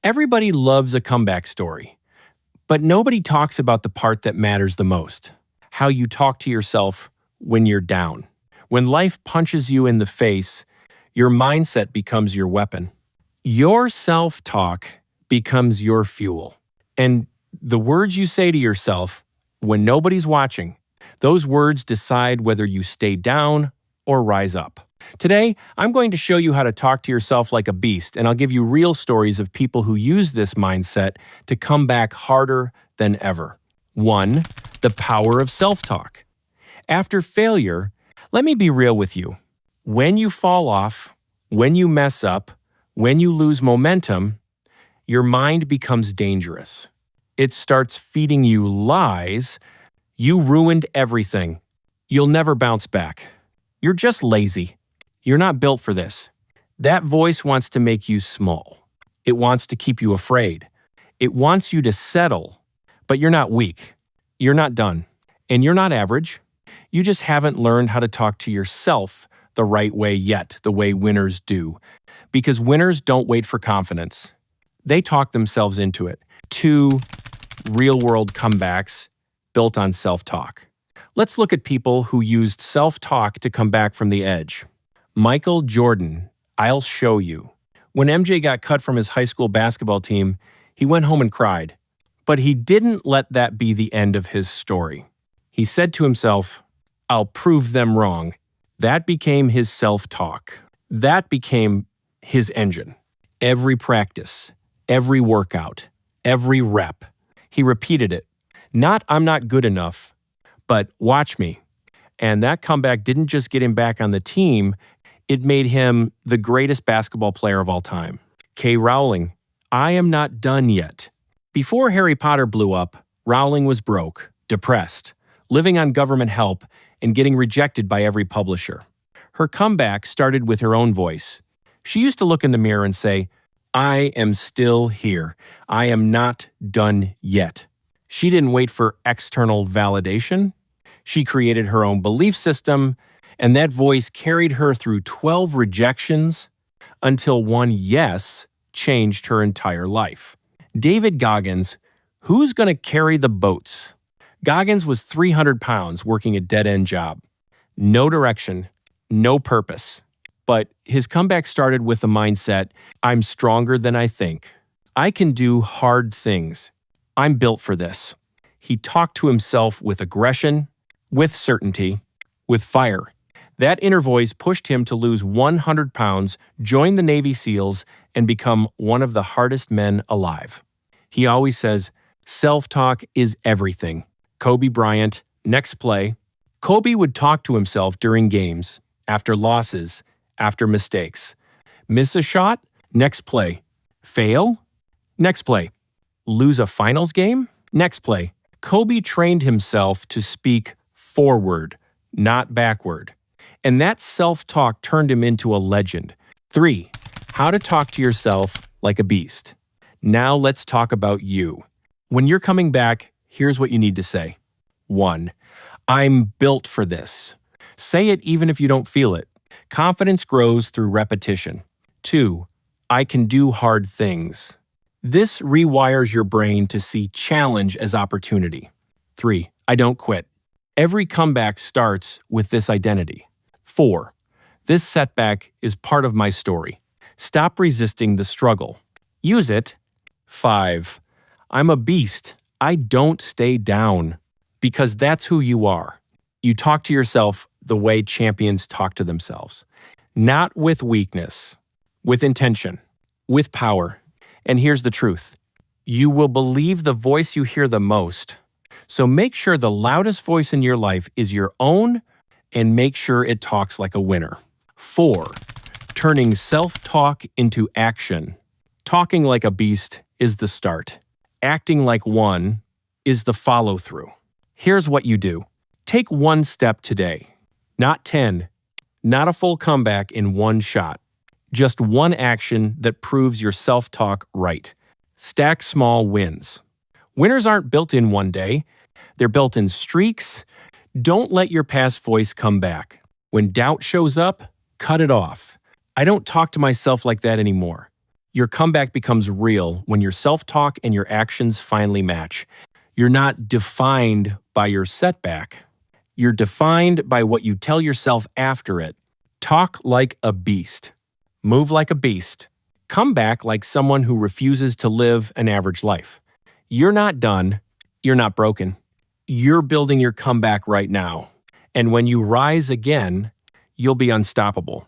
Everybody loves a comeback story, but nobody talks about the part that matters the most: how you talk to yourself when you're down. When life punches you in the face, your mindset becomes your weapon. Your self-talk becomes your fuel. And the words you say to yourself when nobody's watching, those words decide whether you stay down or rise up. Today, I'm going to show you how to talk to yourself like a beast, and I'll give you real stories of people who use this mindset to come back harder than ever. 1. The power of self-talk. After failure, let me be real with you. When you fall off, when you mess up, when you lose momentum, your mind becomes dangerous. It starts feeding you lies. You ruined everything. You'll never bounce back. You're just lazy. You're not built for this. That voice wants to make you small. It wants to keep you afraid. It wants you to settle, but you're not weak. You're not done. And you're not average. You just haven't learned how to talk to yourself the right way yet, the way winners do. Because winners don't wait for confidence. They talk themselves into it. 2 real-world comebacks built on self-talk. Let's look at people who used self-talk to come back from the edge. Michael Jordan, I'll show you. When MJ got cut from his high school basketball team, he went home and cried. But he didn't let that be the end of his story. He said to himself, I'll prove them wrong. That became his self-talk. That became his engine. Every practice, every workout, every rep, he repeated it. Not, I'm not good enough, but watch me. And that comeback didn't just get him back on the team, it made him the greatest basketball player of all time. K. Rowling, I am not done yet. Before Harry Potter blew up, Rowling was broke, depressed, living on government help, and getting rejected by every publisher. Her comeback started with her own voice. She used to look in the mirror and say, I am still here. I am not done yet. She didn't wait for external validation. She created her own belief system, and that voice carried her through 12 rejections until one yes changed her entire life. David Goggins, who's going to carry the boats? Goggins was 300 pounds working a dead-end job. No direction, no purpose. But his comeback started with the mindset, I'm stronger than I think. I can do hard things. I'm built for this. He talked to himself with aggression, with certainty, with fire. That inner voice pushed him to lose 100 pounds, join the Navy SEALs, and become one of the hardest men alive. He always says, self-talk is everything. Kobe Bryant, next play. Kobe would talk to himself during games, after losses, after mistakes. Miss a shot? Next play. Fail? Next play. Lose a finals game? Next play. Kobe trained himself to speak forward, not backward. And that self-talk turned him into a legend. 3. How to talk to yourself like a beast. Now let's talk about you. When you're coming back, here's what you need to say. 1. I'm built for this. Say it even if you don't feel it. Confidence grows through repetition. 2. I can do hard things. This rewires your brain to see challenge as opportunity. 3. I don't quit. Every comeback starts with this identity. 4. This setback is part of my story. Stop resisting the struggle. Use it. 5. I'm a beast. I don't stay down. Because that's who you are. You talk to yourself the way champions talk to themselves. Not with weakness, with intention, with power. And here's the truth. You will believe the voice you hear the most. So make sure the loudest voice in your life is your own, and make sure it talks like a winner. 4. Turning self-talk into action. Talking like a beast is the start. Acting like one is the follow-through. Here's what you do. Take one step today. Not 10. Not a full comeback in one shot. Just one action that proves your self-talk right. Stack small wins. Winners aren't built in one day. They're built in streaks. Don't let your past voice come back. When doubt shows up, cut it off. I don't talk to myself like that anymore. Your comeback becomes real when your self-talk and your actions finally match. You're not defined by your setback. You're defined by what you tell yourself after it. Talk like a beast. Move like a beast. Come back like someone who refuses to live an average life. You're not done. You're not broken. You're building your comeback right now. And when you rise again, you'll be unstoppable.